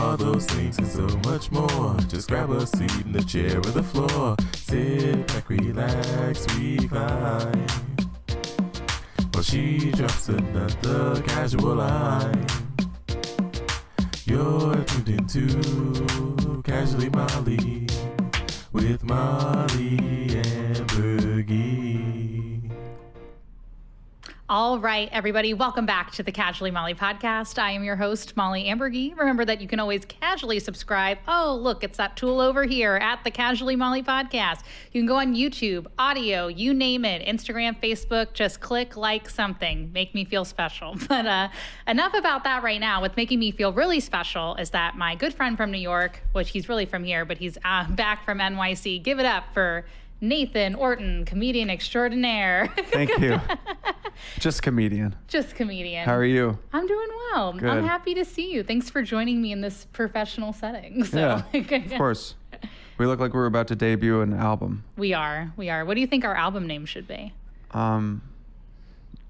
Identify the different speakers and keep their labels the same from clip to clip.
Speaker 1: All those things and so much more. Just grab a seat in the chair or the floor. Sit back, relax, recline. While she drops another casual line. You're tuned into Casually Molly with Molly and Bergie.
Speaker 2: All right, everybody, welcome back to the Casually Molly podcast. I am your host, Molly Ambergy. Remember that you can always casually subscribe. Oh, look, it's that tool over here at the Casually Molly podcast. You can go on YouTube, audio, you name it, Instagram, Facebook, just click like something. Make me feel special. But enough about that right now. What's making me feel really special is that my good friend from New York, which he's really from here, but he's back from NYC. Give it up for Nathan Orton, comedian extraordinaire.
Speaker 3: Thank you. Just comedian.
Speaker 2: Just comedian.
Speaker 3: How are you?
Speaker 2: I'm doing well.
Speaker 3: Good.
Speaker 2: I'm happy to see you. Thanks for joining me in this professional setting. So.
Speaker 3: Yeah, of course. We look like we're about to debut an album.
Speaker 2: We are. What do you think our album name should be?
Speaker 3: Not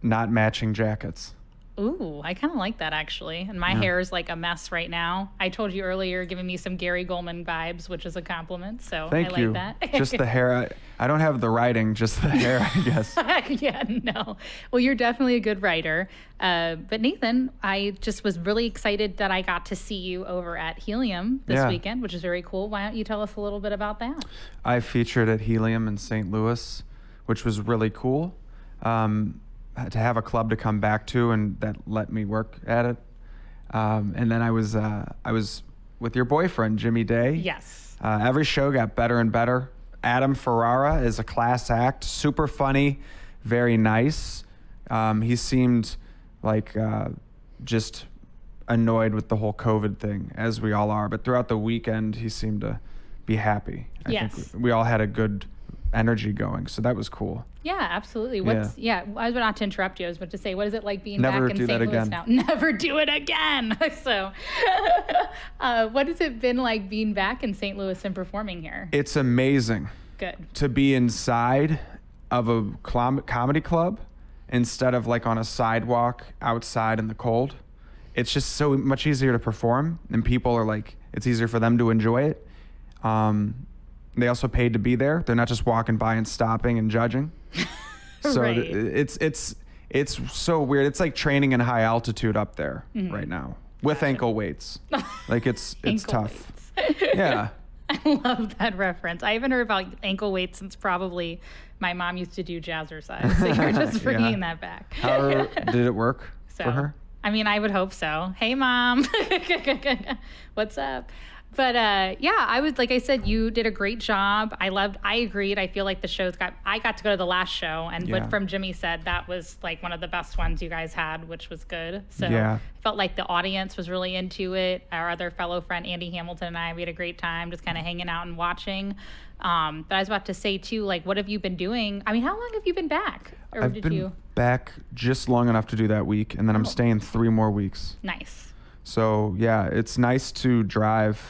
Speaker 3: Matching Jackets.
Speaker 2: Ooh, I kind of like that, actually. And my hair is like a mess right now. I told you earlier, you're giving me some Gary Goldman vibes, which is a compliment. So
Speaker 3: Thank
Speaker 2: I like
Speaker 3: you.
Speaker 2: that.
Speaker 3: Just the hair. I don't have the writing, just the hair, I guess.
Speaker 2: Yeah, no. Well, you're definitely a good writer. But Nathan, I just was really excited that I got to see you over at Helium this weekend, which is very cool. Why don't you tell us a little bit about that?
Speaker 3: I featured at Helium in St. Louis, which was really cool. To have a club to come back to and that let me work at it. And then I was with your boyfriend, Jimmy Day.
Speaker 2: Yes.
Speaker 3: Every show got better and better. Adam Ferrara is a class act, super funny, very nice. He seemed like just annoyed with the whole COVID thing, as we all are. But throughout the weekend, he seemed to be happy. I think we all had a good energy going, so that was cool.
Speaker 2: Yeah, absolutely. I was not to interrupt you. I was about to say, what is it like being back in St. Louis
Speaker 3: again.
Speaker 2: now? Never do it again. So, what has it been like being back in St. Louis and performing here?
Speaker 3: It's amazing.
Speaker 2: Good.
Speaker 3: To be inside of a comedy club instead of like on a sidewalk outside in the cold. It's just so much easier to perform, and people are like, it's easier for them to enjoy it. They also paid to be there. They're not just walking by and stopping and judging. So
Speaker 2: Right.
Speaker 3: it's so weird. It's like training in high altitude up there right now with ankle weights. Like it's tough. Yeah.
Speaker 2: I love that reference. I haven't heard about ankle weights since probably my mom used to do jazzercise. So you're just bringing that back.
Speaker 3: How did it work for her?
Speaker 2: I mean, I would hope so. Hey, Mom. What's up? But I was, like I said, you did a great job. I agreed. I feel like I got to go to the last show, and what from Jimmy said, that was like one of the best ones you guys had, which was good. So I felt like the audience was really into it. Our other fellow friend, Andy Hamilton, and we had a great time just kind of hanging out and watching. But I was about to say too, like, what have you been doing? I mean, how long have you been back? Or
Speaker 3: I've been back just long enough to do that week, and then I'm staying 3 more weeks.
Speaker 2: Nice.
Speaker 3: So yeah, it's nice to drive.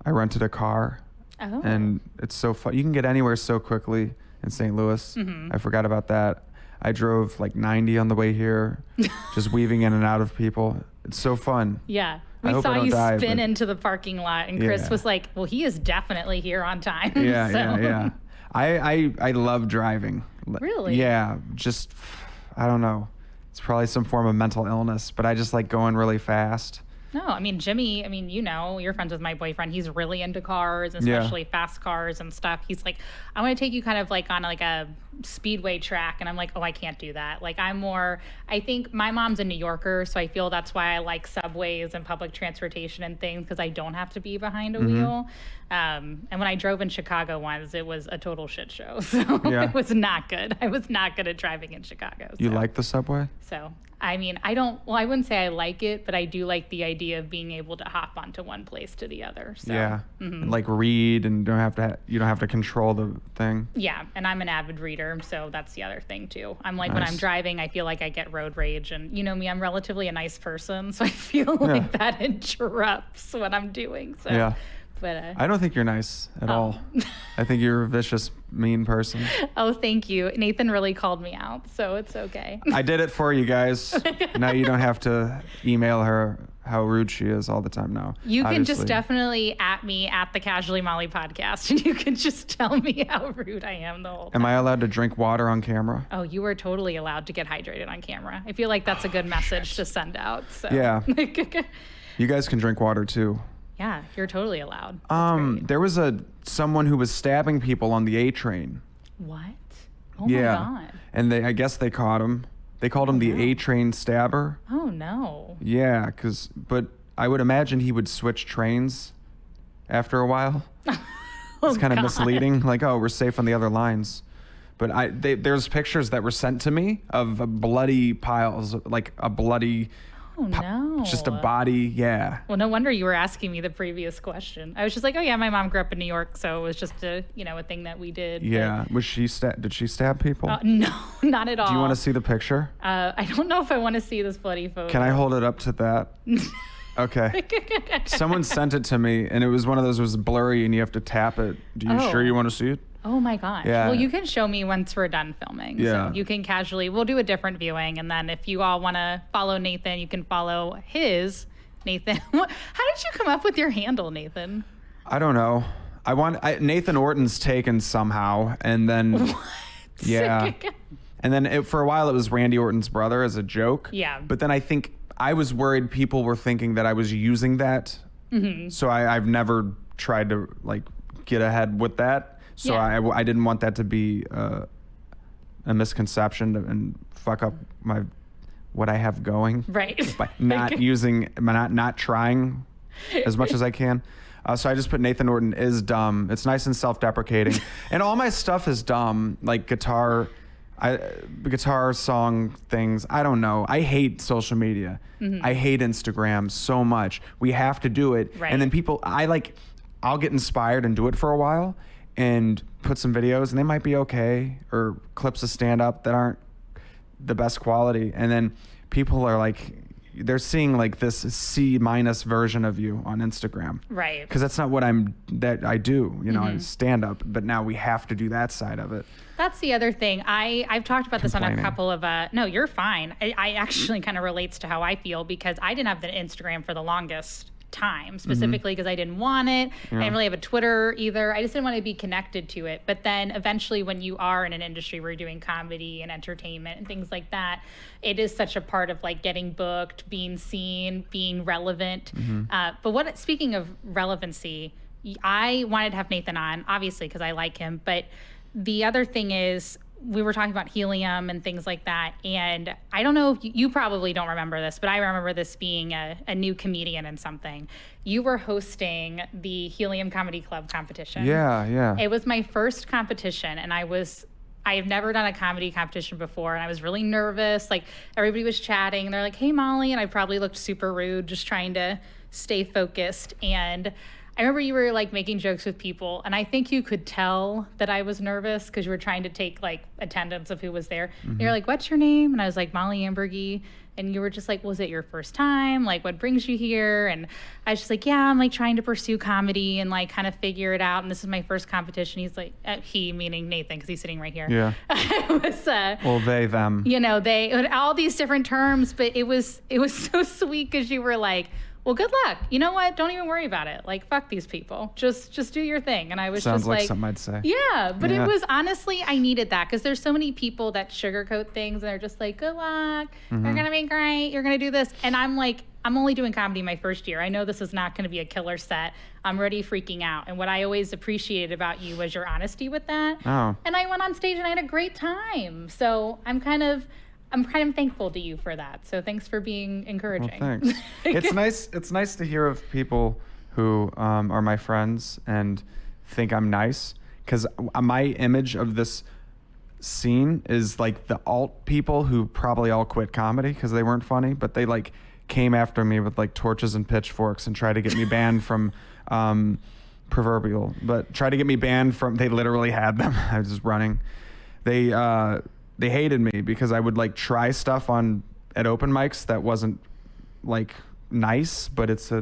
Speaker 3: I rented a car, and it's so fun. You can get anywhere so quickly in St. Louis. I forgot about that. I drove like 90 on the way here, just weaving in and out of people. It's so fun.
Speaker 2: Yeah. We saw you spin into the parking lot, and Chris was like, well, he is definitely here on time.
Speaker 3: Yeah. I love driving.
Speaker 2: Really?
Speaker 3: Yeah. Just, I don't know. It's probably some form of mental illness, but I just like going really fast.
Speaker 2: No, I mean, Jimmy, you're friends with my boyfriend. He's really into cars, especially fast cars and stuff. He's like, I want to take you kind of like on like a speedway track. And I'm like, oh, I can't do that. Like I think my mom's a New Yorker, so I feel that's why I like subways and public transportation and things, because I don't have to be behind a wheel. And when I drove in Chicago once, it was a total shit show. So it was not good. I was not good at driving in Chicago. So.
Speaker 3: You like the subway?
Speaker 2: So, I mean, I wouldn't say I like it, but I do like the idea of being able to hop onto one place to the other. So,
Speaker 3: and like read, and you don't have to control the thing.
Speaker 2: Yeah, and I'm an avid reader, so that's the other thing too. I'm like, when I'm driving, I feel like I get road rage, and you know me, I'm relatively a nice person, so I feel like that interrupts what I'm doing. So, But
Speaker 3: I don't think you're nice at all. I think you're a vicious, mean person.
Speaker 2: Oh, thank you. Nathan really called me out, so it's okay.
Speaker 3: I did it for you guys. Now you don't have to email her how rude she is all the time now.
Speaker 2: You can
Speaker 3: obviously.
Speaker 2: just definitely at me at the Casually Molly podcast, and you can just tell me how rude I am the whole time.
Speaker 3: Am I allowed to drink water on camera?
Speaker 2: Oh, you are totally allowed to get hydrated on camera. I feel like that's a good message to send out. So.
Speaker 3: Yeah. You guys can drink water too.
Speaker 2: Yeah, you're totally allowed. That's great.
Speaker 3: There was someone who was stabbing people on the A train.
Speaker 2: What? Oh
Speaker 3: Yeah.
Speaker 2: my God.
Speaker 3: And I guess they caught him. They called him the A train stabber.
Speaker 2: Oh no.
Speaker 3: Yeah, but I would imagine he would switch trains after a while. It's kind of misleading. Like, oh, we're safe on the other lines. But there's pictures that were sent to me of bloody piles, like a bloody,
Speaker 2: Oh no.
Speaker 3: just a body. Yeah.
Speaker 2: Well, no wonder you were asking me the previous question. I was just like, oh yeah, my mom grew up in New York, so it was just a thing that we did.
Speaker 3: Yeah. Was she did she stab people?
Speaker 2: No, not at all.
Speaker 3: Do you want to see the picture?
Speaker 2: I don't know if I want to see this bloody photo.
Speaker 3: Can I hold it up to that? Okay. Someone sent it to me, and it was one of those, it was blurry, and you have to tap it. Do you sure you want to see it?
Speaker 2: Oh my gosh.
Speaker 3: Yeah.
Speaker 2: Well, you can show me once we're done filming.
Speaker 3: Yeah.
Speaker 2: So you can we'll do a different viewing. And then if you all want to follow Nathan, you can follow his Nathan. How did you come up with your handle, Nathan?
Speaker 3: I don't know. Nathan Orton's taken somehow, and then
Speaker 2: What?
Speaker 3: yeah, and then for a while it was Randy Orton's brother as a joke.
Speaker 2: Yeah.
Speaker 3: But then I think I was worried people were thinking that I was using that, so I've never tried to like get ahead with that. So
Speaker 2: Yeah.
Speaker 3: I didn't want that to be a misconception and fuck up what I have going.
Speaker 2: Right.
Speaker 3: By not trying as much as I can. So I just put Nathan Orton is dumb. It's nice and self-deprecating. And all my stuff is dumb, like guitar song things. I don't know. I hate social media. I hate Instagram so much. We have to do it.
Speaker 2: Right.
Speaker 3: And then I'll get inspired and do it for a while and put some videos, and they might be okay, or clips of stand-up that aren't the best quality. And then people are like, they're seeing like this C- version of you on Instagram.
Speaker 2: Right.
Speaker 3: Because that's not what I do, I stand up, but now we have to do that side of it.
Speaker 2: That's the other thing. I've talked about this on a
Speaker 3: Complaining.
Speaker 2: couple of, no, you're fine. I actually kind of relates to how I feel because I didn't have the Instagram for the longest time, specifically because I didn't want it. I didn't really have a Twitter either. I just didn't want to be connected to it. But then eventually when you are in an industry where you're doing comedy and entertainment and things like that, it is such a part of like getting booked, being seen, being relevant. But speaking of relevancy, I wanted to have Nathan on, obviously, because I like him. But the other thing is, we were talking about Helium and things like that. And I don't know if you probably don't remember this, but I remember this being a new comedian in something. You were hosting the Helium Comedy Club competition.
Speaker 3: Yeah.
Speaker 2: It was my first competition, and I have never done a comedy competition before, and I was really nervous. Like, everybody was chatting, and they're like, hey, Molly, and I probably looked super rude, just trying to stay focused. And I remember you were like making jokes with people, and I think you could tell that I was nervous because you were trying to take like attendance of who was there. And you're like, what's your name? And I was like, Molly Ambergy. And you were just like, was it your first time? Like, what brings you here? And I was just like, yeah, I'm like trying to pursue comedy and like kind of figure it out. And this is my first competition. He's like, he meaning Nathan, because he's sitting right here.
Speaker 3: Yeah.
Speaker 2: It was,
Speaker 3: Well, they, them.
Speaker 2: they, all these different terms, but it was so sweet because you were like, well, good luck. You know what? Don't even worry about it. Like, fuck these people. Just do your thing. And I was
Speaker 3: Sounds
Speaker 2: just
Speaker 3: like something I'd say.
Speaker 2: yeah, but
Speaker 3: Yeah.
Speaker 2: it was honestly, I needed that because there's so many people that sugarcoat things and they're just like, good luck. You're going to be great. You're going to do this. And I'm like, I'm only doing comedy my first year. I know this is not going to be a killer set. I'm already freaking out. And what I always appreciated about you was your honesty with that.
Speaker 3: Oh.
Speaker 2: And I went on stage and I had a great time. So I'm kind of thankful to you for that. So thanks for being encouraging.
Speaker 3: Well, thanks. It's nice to hear of people who are my friends and think I'm nice, because my image of this scene is like the alt people who probably all quit comedy because they weren't funny, but they like came after me with like torches and pitchforks and tried to get me banned from proverbial, but tried to get me banned from. They literally had them. I was just running. They hated me because I would like try stuff at open mics that wasn't like nice, but it's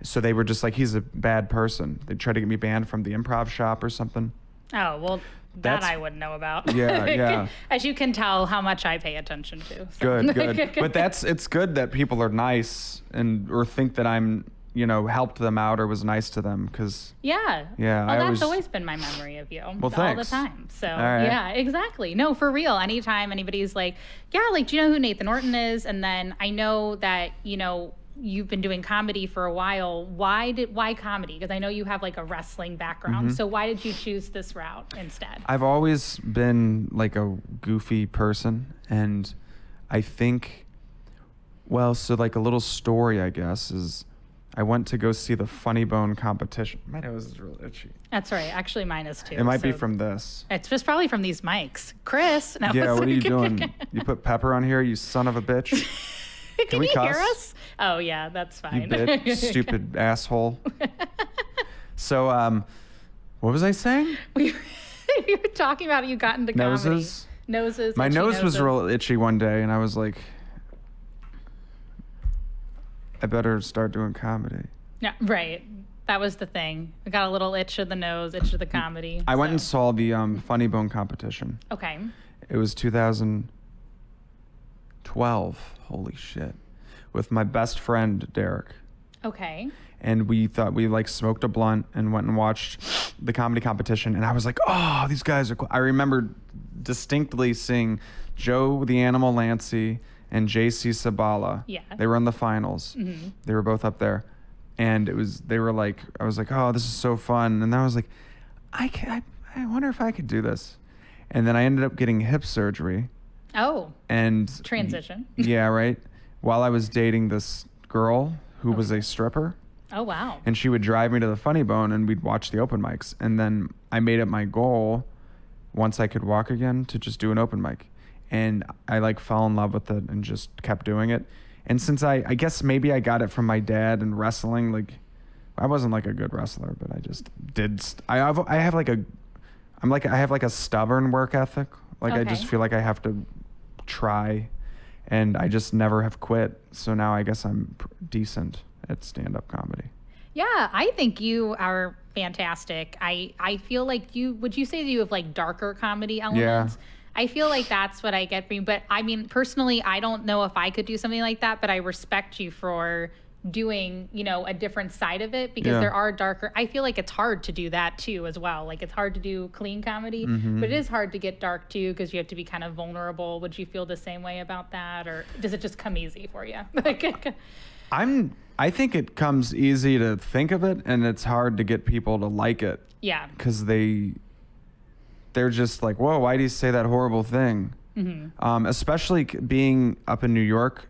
Speaker 3: So they were just like, he's a bad person. They tried to get me banned from the improv shop or something.
Speaker 2: Oh, well, that I wouldn't know about.
Speaker 3: Yeah.
Speaker 2: As you can tell how much I pay attention to. So.
Speaker 3: Good. But it's good that people are nice or think that I'm, helped them out or was nice to them because.
Speaker 2: Yeah.
Speaker 3: Yeah.
Speaker 2: Well, that's always been my memory of you.
Speaker 3: Well, thanks.
Speaker 2: All the time. So,
Speaker 3: right.
Speaker 2: Yeah, exactly. No, for real. Anytime anybody's like, yeah, like, do you know who Nathan Orton is? And then I know that, you've been doing comedy for a while. Why comedy? Because I know you have like a wrestling background.
Speaker 3: Mm-hmm.
Speaker 2: So why did you choose this route instead?
Speaker 3: I've always been like a goofy person. And I think, so like a little story, I guess, is I went to go see the Funny Bone competition. My nose is really itchy.
Speaker 2: That's right. Actually, mine is too.
Speaker 3: It might be from this.
Speaker 2: It's just probably from these mics. Chris. No,
Speaker 3: yeah, what are you doing? You put pepper on here, you son of a bitch?
Speaker 2: Can you
Speaker 3: cuss?
Speaker 2: hear us? Oh, yeah, that's fine.
Speaker 3: You bitch, stupid asshole. So, what was I saying?
Speaker 2: We were talking about you got into comedy. Noses.
Speaker 3: My nose was real itchy one day, and I was like, I better start doing comedy.
Speaker 2: Yeah, right. That was the thing. I got a little itch of the nose, itch of the comedy.
Speaker 3: I went and saw the Funny Bone competition.
Speaker 2: Okay.
Speaker 3: It was 2012. Holy shit. With my best friend, Derek.
Speaker 2: Okay.
Speaker 3: And we thought we like smoked a blunt and went and watched the comedy competition. And I was like, oh, these guys are cool. I remember distinctly seeing Joe the Animal Lancey and JC Sabala.
Speaker 2: Yeah.
Speaker 3: They were in the finals. Mm-hmm. They were both up there. And I was like, oh, this is so fun. And then I was like, I wonder if I could do this. And then I ended up getting hip surgery.
Speaker 2: Oh.
Speaker 3: And
Speaker 2: transition.
Speaker 3: Yeah, right. While I was dating this girl who was a stripper.
Speaker 2: Oh, wow.
Speaker 3: And she would drive me to the Funny Bone and we'd watch the open mics. And then I made it my goal, once I could walk again, to just do an open mic. And I like fell in love with it and just kept doing it. And since I guess maybe I got it from my dad and wrestling, like I wasn't like a good wrestler, but I just did. I have like a stubborn work ethic. Like I just feel like I have to try. And I just never have quit. So now I guess I'm decent at stand-up comedy.
Speaker 2: Yeah, I think you are fantastic. I feel like would you say that you have like darker comedy elements? Yeah. I feel like that's what I get from you. But I mean, personally, I don't know if I could do something like that, but I respect you for doing, a different side of it because there are darker. I feel like it's hard to do that too as well. Like it's hard to do clean comedy, but it is hard to get dark too because you have to be kind of vulnerable. Would you feel the same way about that, or does it just come easy for you?
Speaker 3: I think it comes easy to think of it, and it's hard to get people to like it.
Speaker 2: Yeah.
Speaker 3: Because they're just like, whoa, why do you say that horrible thing? Mm-hmm. Especially being up in New York,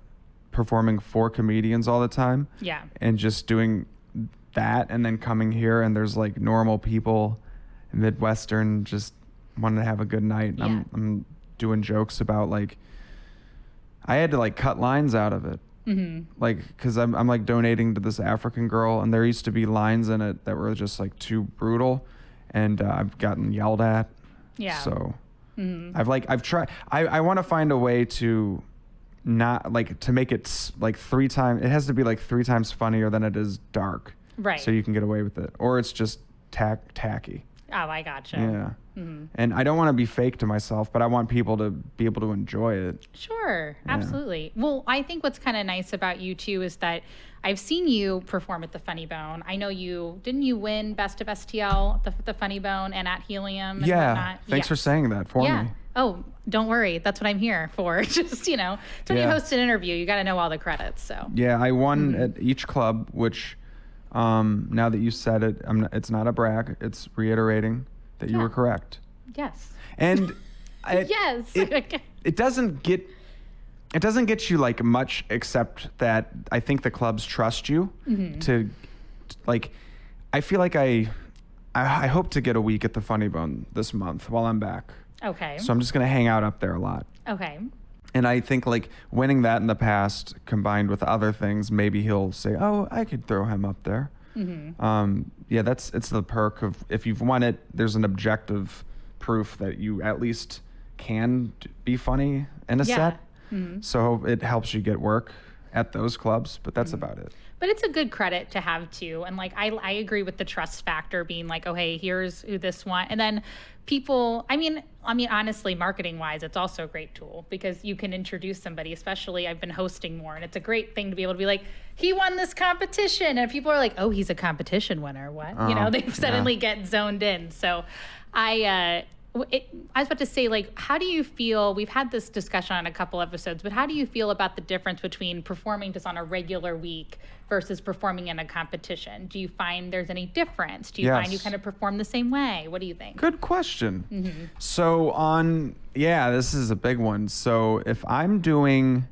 Speaker 3: performing for comedians all the time.
Speaker 2: Yeah. And
Speaker 3: just doing that and then coming here and there's like normal people, Midwestern, just wanting to have a good night. Yeah. I'm doing jokes about like, I had to like cut lines out of it. Mm-hmm. Like, cause I'm like donating to this African girl and there used to be lines in it that were just like too brutal and I've gotten yelled at.
Speaker 2: Yeah.
Speaker 3: So I've tried, I want to find a way to not like to make it like it has to be like 3 times funnier than it is dark.
Speaker 2: Right.
Speaker 3: So you can get away with it. Or it's just tacky.
Speaker 2: Oh, I gotcha.
Speaker 3: Yeah. Mm-hmm. And I don't want to be fake to myself, but I want people to be able to enjoy it.
Speaker 2: Sure. Yeah. Absolutely. Well, I think what's kind of nice about you too is that I've seen you perform at the Funny Bone. I know didn't you win Best of STL at the Funny Bone and at Helium and whatnot?
Speaker 3: Thanks for saying that for me.
Speaker 2: Oh, don't worry. That's what I'm here for. Just, when you host an interview, you got to know all the credits. So. Yeah, I won at each club, which now that you said it, it's not a brag. It's reiterating that you were correct. Yes.
Speaker 3: And
Speaker 2: yes.
Speaker 3: It doesn't get you like much except that I think the clubs trust you to like, I feel like I hope to get a week at the Funny Bone this month while I'm back.
Speaker 2: Okay.
Speaker 3: So I'm just going to hang out up there a lot. Okay. And I think like winning that in the past combined with other things, maybe he'll say, oh, I could throw him up there. Mm-hmm. It's the perk of if you've won it, there's an objective proof that you at least can be funny in a set. Mm-hmm. So it helps you get work at those clubs, but that's about it.
Speaker 2: But it's a good credit to have too. And like, I agree with the trust factor being like, oh, hey, here's who this one. And then people, I mean, honestly, marketing wise, it's also a great tool because you can introduce somebody, especially I've been hosting more. And it's a great thing to be able to be like, he won this competition. And people are like, oh, he's a competition winner. What? They suddenly get zoned in. So I was about to say, like, how do you feel, we've had this discussion on a couple episodes, but how do you feel about the difference between performing just on a regular week versus performing in a competition? Do you find there's any difference? Do you find you kind of perform the same way? What do you think?
Speaker 3: Good question. So this is a big one. So if I'm doing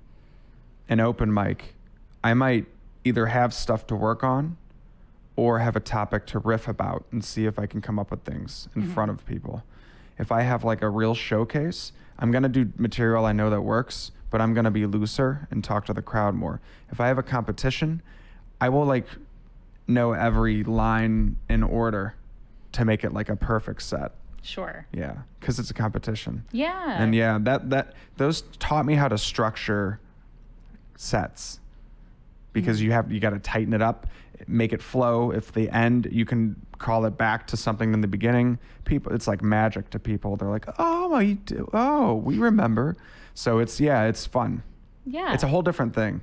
Speaker 3: an open mic, I might either have stuff to work on or have a topic to riff about and see if I can come up with things in front of people. If I have like a real showcase, I'm going to do material I know that works, but I'm going to be looser and talk to the crowd more. If I have a competition, I will like know every line in order to make it like a perfect set.
Speaker 2: Sure.
Speaker 3: Yeah, because it's a competition.
Speaker 2: Yeah.
Speaker 3: And yeah, that those taught me how to structure sets because you got to tighten it up, make it flow. If they end, you can call it back to something in the beginning. People, it's like magic to people. They're like, oh, we remember. So it's fun.
Speaker 2: Yeah.
Speaker 3: It's a whole different thing.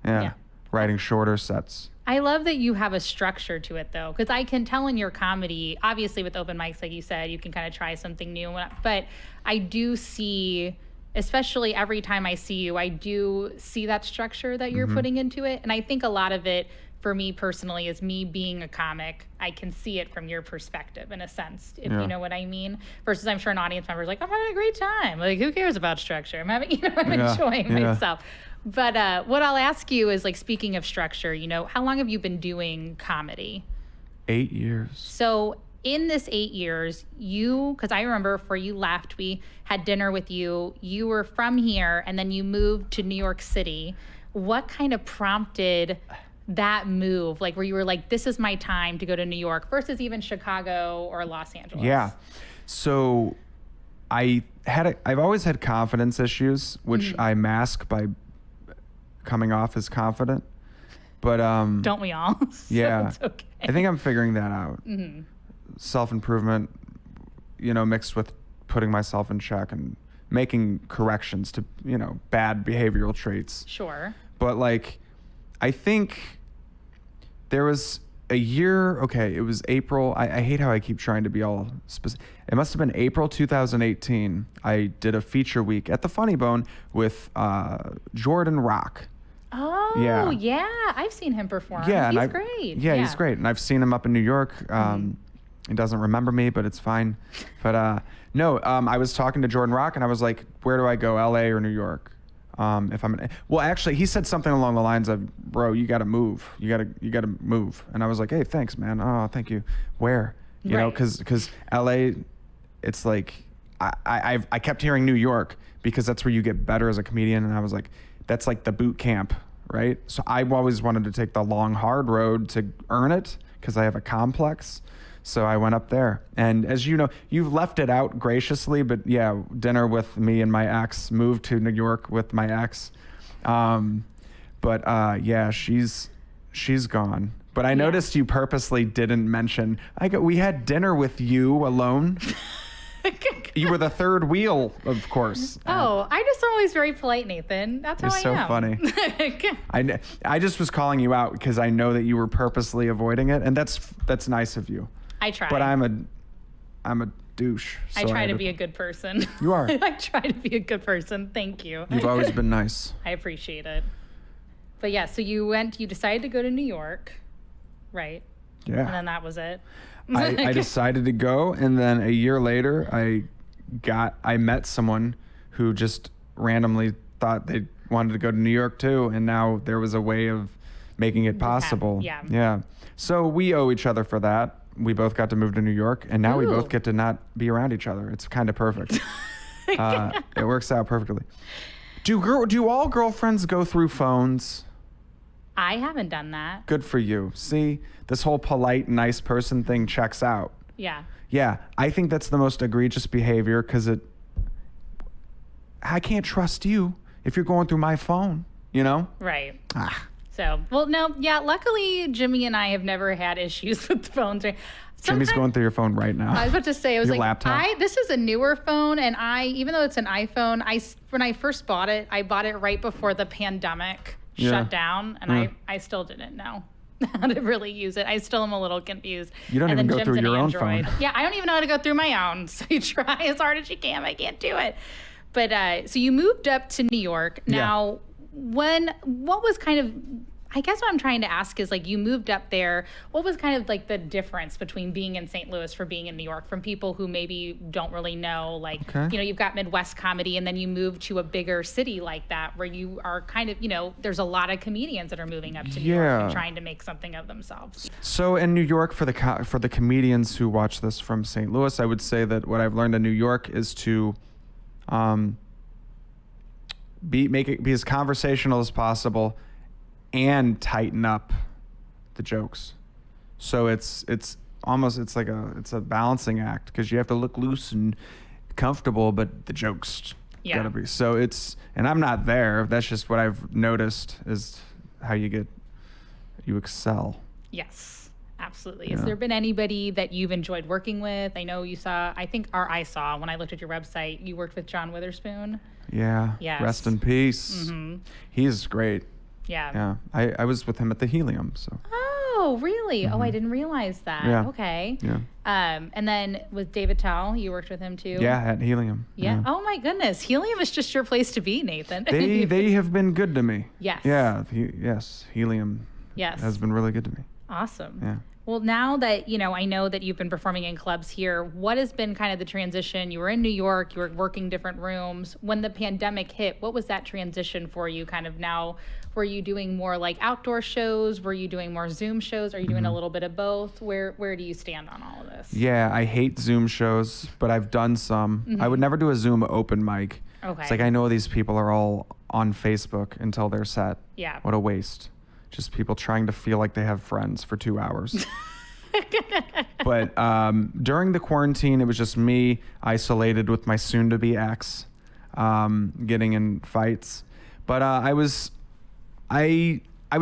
Speaker 3: Yeah. Writing shorter sets.
Speaker 2: I love that you have a structure to it, though, because I can tell in your comedy, obviously with open mics, like you said, you can kind of try something new. But I do see, especially every time I see you, I do see that structure that you're putting into it. And I think a lot of it, for me personally, is me being a comic. I can see it from your perspective, in a sense, if you know what I mean. Versus, I'm sure an audience member is like, I'm having a great time. Like, who cares about structure? I'm enjoying myself. But what I'll ask you is, like, speaking of structure, how long have you been doing comedy?
Speaker 3: 8 years.
Speaker 2: So in this 8 years, because I remember before you left, we had dinner with you. You were from here, and then you moved to New York City. What kind of prompted that move, like where you were like, this is my time to go to New York versus even Chicago or Los Angeles?
Speaker 3: Yeah. So I've always had confidence issues, which I mask by coming off as confident. But
Speaker 2: don't we all? So
Speaker 3: yeah.
Speaker 2: It's okay.
Speaker 3: I think I'm figuring that out. Self-improvement, mixed with putting myself in check and making corrections to, bad behavioral traits.
Speaker 2: Sure.
Speaker 3: But like, I think there was a year, it was April. I hate how I keep trying to be all specific. It must have been April 2018. I did a feature week at the Funny Bone with Jordan Rock.
Speaker 2: Oh, yeah. I've seen him perform.
Speaker 3: Yeah,
Speaker 2: he's great.
Speaker 3: Yeah, he's great. And I've seen him up in New York. He doesn't remember me, but it's fine. But I was talking to Jordan Rock, and I was like, where do I go, LA or New York? Actually, he said something along the lines of, bro, you got to move. You got to move. And I was like, hey, thanks, man. Oh, thank you. Where? You know, because LA, it's like, I kept hearing New York because that's where you get better as a comedian. And I was like, that's like the boot camp, right? So I always wanted to take the long, hard road to earn it because I have a complex. So I went up there. And as you know, you've left it out graciously, but yeah, dinner with me and my ex, moved to New York with my ex. She's gone. But I noticed you purposely didn't mention, we had dinner with you alone. You were the third wheel, of course.
Speaker 2: Oh, I just always very polite, Nathan. That's how I am.
Speaker 3: You're so funny. I just was calling you out because I know that you were purposely avoiding it, and that's nice of you.
Speaker 2: I try.
Speaker 3: But I'm a douche. So
Speaker 2: I try to be a good person.
Speaker 3: You are.
Speaker 2: I try to be a good person. Thank you.
Speaker 3: You've always been nice.
Speaker 2: I appreciate it. But yeah, so you decided to go to New York, right?
Speaker 3: Yeah.
Speaker 2: And then that was it.
Speaker 3: I decided to go, and then a year later, I met someone who just randomly thought they wanted to go to New York too, and now there was a way of making it possible. Yeah. So we owe each other for that. We both got to move to New York, and now we both get to not be around each other. It's kind of perfect. It works out perfectly. Do all girlfriends go through phones?
Speaker 2: I haven't done that.
Speaker 3: Good for you. See, this whole polite, nice person thing checks out.
Speaker 2: Yeah.
Speaker 3: Yeah, I think that's the most egregious behavior because I can't trust you if you're going through my phone. you know?
Speaker 2: Right.
Speaker 3: Ah.
Speaker 2: So, well, no, yeah, luckily Jimmy and I have never had issues with the phones.
Speaker 3: Jimmy's going through your phone right now.
Speaker 2: I was about to say, I was
Speaker 3: Your
Speaker 2: like,
Speaker 3: laptop?
Speaker 2: this is a newer phone, and even though it's an iPhone, when I first bought it, I bought it right before the pandemic shut down, and I still didn't know how to really use it. I still am a little confused.
Speaker 3: You don't
Speaker 2: and
Speaker 3: even
Speaker 2: then
Speaker 3: go
Speaker 2: Jim's
Speaker 3: through
Speaker 2: an
Speaker 3: your own
Speaker 2: Android.
Speaker 3: phone.
Speaker 2: Yeah, I don't even know how to go through my own, so you try as hard as you can, but I can't do it. But so you moved up to New York. Now, what was kind of, I guess what I'm trying to ask is, like, you moved up there. What was kind of like the difference between being in St. Louis for being in New York from people who maybe don't really know, like, you know, you've got Midwest comedy and then you move to a bigger city like that where you are kind of, you know, there's a lot of comedians that are moving up to New York and trying to make something of themselves.
Speaker 3: So in New York, for the comedians who watch this from St. Louis, I would say that what I've learned in New York is to make it be as conversational as possible and tighten up the jokes. So it's like a balancing act, because you have to look loose and comfortable, but the jokes gotta be. So and I'm not there. That's just what I've noticed is how you excel.
Speaker 2: Yes, absolutely. Has there been anybody that you've enjoyed working with? I know I saw when I looked at your website, you worked with John Witherspoon.
Speaker 3: Yeah.
Speaker 2: Yes.
Speaker 3: Rest in peace.
Speaker 2: Mm-hmm.
Speaker 3: He's great.
Speaker 2: Yeah.
Speaker 3: Yeah. I was with him at the Helium, so.
Speaker 2: Oh, really? Mm-hmm. Oh, I didn't realize that.
Speaker 3: Yeah.
Speaker 2: Okay.
Speaker 3: Yeah.
Speaker 2: And then with David Tell, you worked with him too?
Speaker 3: Yeah, at Helium.
Speaker 2: Yeah. Oh my goodness. Helium is just your place to be, Nathan.
Speaker 3: They have been good to me.
Speaker 2: Yes.
Speaker 3: Yeah. Helium.
Speaker 2: Yes.
Speaker 3: Has been really good to me.
Speaker 2: Awesome.
Speaker 3: Yeah.
Speaker 2: Well, now that, you know, I know that you've been performing in clubs here, what has been kind of the transition? You were in New York, you were working different rooms. When the pandemic hit, what was that transition for you kind of now? Were you doing more like outdoor shows? Were you doing more Zoom shows? Are you doing a little bit of both? Where do you stand on all of this?
Speaker 3: Yeah, I hate Zoom shows, but I've done some.
Speaker 2: Mm-hmm.
Speaker 3: I would never do a Zoom open mic.
Speaker 2: Okay.
Speaker 3: It's like, I know these people are all on Facebook until they're set.
Speaker 2: Yeah.
Speaker 3: What a waste. Just people trying to feel like they have friends for 2 hours. But during the quarantine, it was just me isolated with my soon-to-be ex, getting in fights. But I was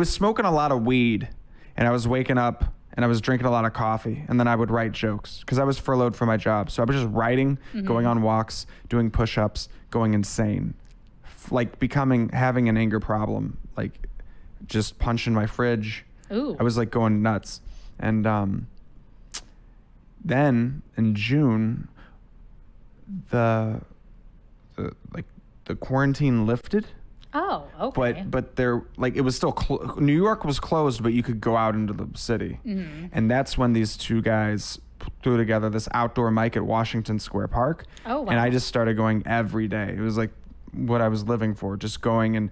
Speaker 3: smoking a lot of weed, and I was waking up and I was drinking a lot of coffee, and then I would write jokes because I was furloughed from my job. So I was just writing, going on walks, doing push-ups, going insane, like having an anger problem, like just punching my fridge.
Speaker 2: Ooh.
Speaker 3: I was like going nuts. And then in June, the quarantine lifted.
Speaker 2: Oh, okay.
Speaker 3: But there, like, it was still New York was closed, but you could go out into the city. Mm-hmm. And that's when these two guys threw together this outdoor mic at Washington Square Park.
Speaker 2: Oh, wow.
Speaker 3: And I just started going every day. It was like what I was living for, just going and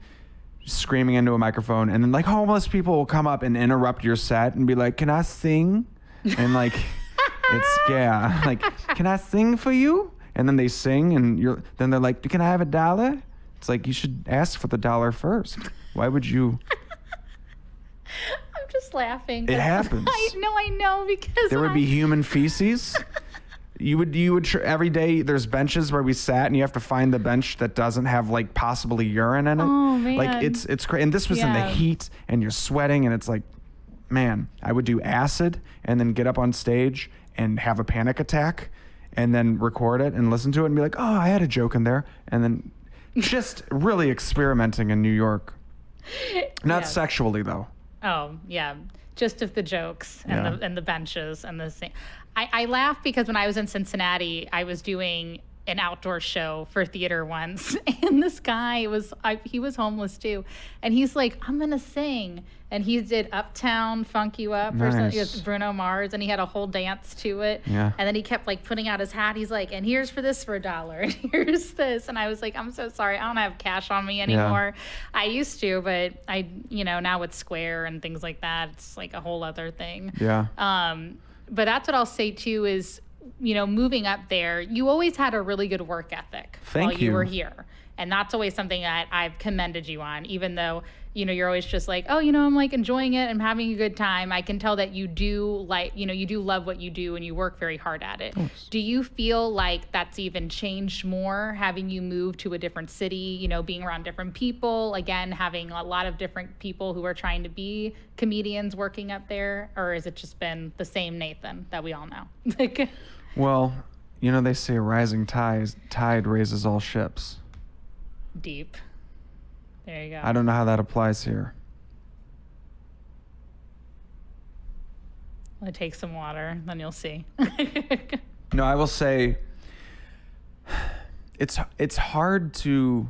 Speaker 3: screaming into a microphone. And then, like, homeless people will come up and interrupt your set and be like, "Can I sing?" And like, like, "Can I sing for you?" And then they sing, and then they're like, "Can I have $1?" It's like, you should ask for the $1 first. Why would you?
Speaker 2: I'm just laughing.
Speaker 3: It happens.
Speaker 2: I know, because
Speaker 3: there would be human feces. You would every day there's benches where we sat, and you have to find the bench that doesn't have, like, possibly urine in it.
Speaker 2: Oh, man.
Speaker 3: Like, it's crazy. And this was in the heat, and you're sweating, and it's like, man, I would do acid and then get up on stage and have a panic attack and then record it and listen to it and be like, "Oh, I had a joke in there." And then just really experimenting in New York. Not sexually, though.
Speaker 2: Oh, yeah. Just of the jokes and the benches and the same. I laugh because when I was in Cincinnati, I was doing an outdoor show for theater once, and this guy he was homeless too, and he's like, "I'm gonna sing," and he did Uptown Funk You Up or something with Bruno Mars, and he had a whole dance to it.
Speaker 3: Yeah.
Speaker 2: And then he kept, like, putting out his hat. He's like, "And here's for this for $1, and here's this," and I was like, "I'm so sorry, I don't have cash on me anymore." Yeah. I used to, but I, now with Square and things like that, it's like a whole other thing.
Speaker 3: Yeah.
Speaker 2: But that's what I'll say too is, moving up there, you always had a really good work ethic while you were here. And that's always something that I've commended you on, even though you're always just like, oh, I'm like enjoying it. I'm having a good time. I can tell that you do you do love what you do and you work very hard at it.
Speaker 3: Thanks.
Speaker 2: Do you feel like that's even changed more having you move to a different city, being around different people, again, having a lot of different people who are trying to be comedians working up there? Or has it just been the same Nathan that we all know?
Speaker 3: Well, they say a rising tide raises all ships.
Speaker 2: Deep. There you go.
Speaker 3: I don't know how that applies here.
Speaker 2: I'll take some water, then you'll see.
Speaker 3: No, I will say it's hard to.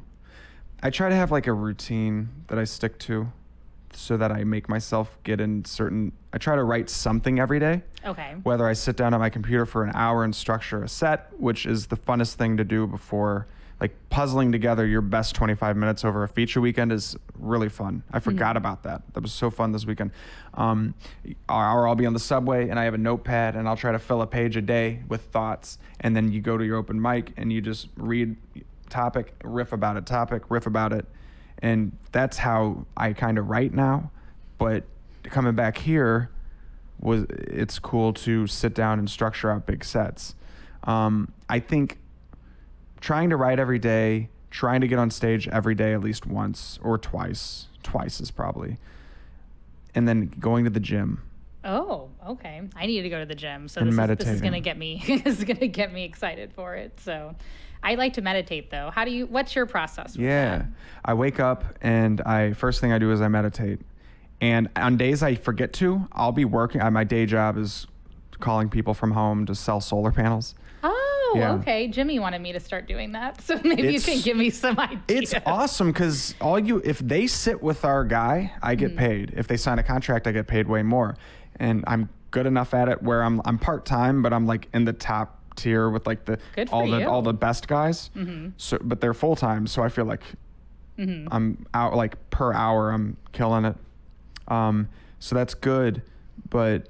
Speaker 3: I try to have like a routine that I stick to, so that I make myself get in certain. I try to write something every day.
Speaker 2: Okay.
Speaker 3: Whether I sit down at my computer for an hour and structure a set, which is the funnest thing to do before. Like puzzling together your best 25 minutes over a feature weekend is really fun. I forgot about that. That was so fun this weekend. Or I'll be on the subway and I have a notepad and I'll try to fill a page a day with thoughts. And then you go to your open mic and you just read topic, riff about it, topic, riff about it. And that's how I kind of write now. But coming back here, it's cool to sit down and structure out big sets. I think trying to write every day, trying to get on stage every day at least once or twice. Twice is probably. And then going to the gym.
Speaker 2: Oh, okay. I need to go to the gym. So
Speaker 3: And
Speaker 2: this is going to
Speaker 3: meditating.
Speaker 2: get me excited for it. So I like to meditate though. What's your process with
Speaker 3: Yeah.
Speaker 2: that?
Speaker 3: I wake up and first thing I do is I meditate. And on days I forget to, I'll be working. My day job is calling people from home to sell solar panels.
Speaker 2: Oh,
Speaker 3: Yeah.
Speaker 2: okay. Jimmy wanted me to start doing that. So maybe you can give me some ideas.
Speaker 3: It's awesome because if they sit with our guy, I get paid. If they sign a contract, I get paid way more. And I'm good enough at it where I'm part-time, but I'm like in the top tier with like
Speaker 2: Good for
Speaker 3: all the
Speaker 2: you.
Speaker 3: best guys. So, but they're full-time, so I feel like I'm out like per hour. I'm killing it. So that's good. But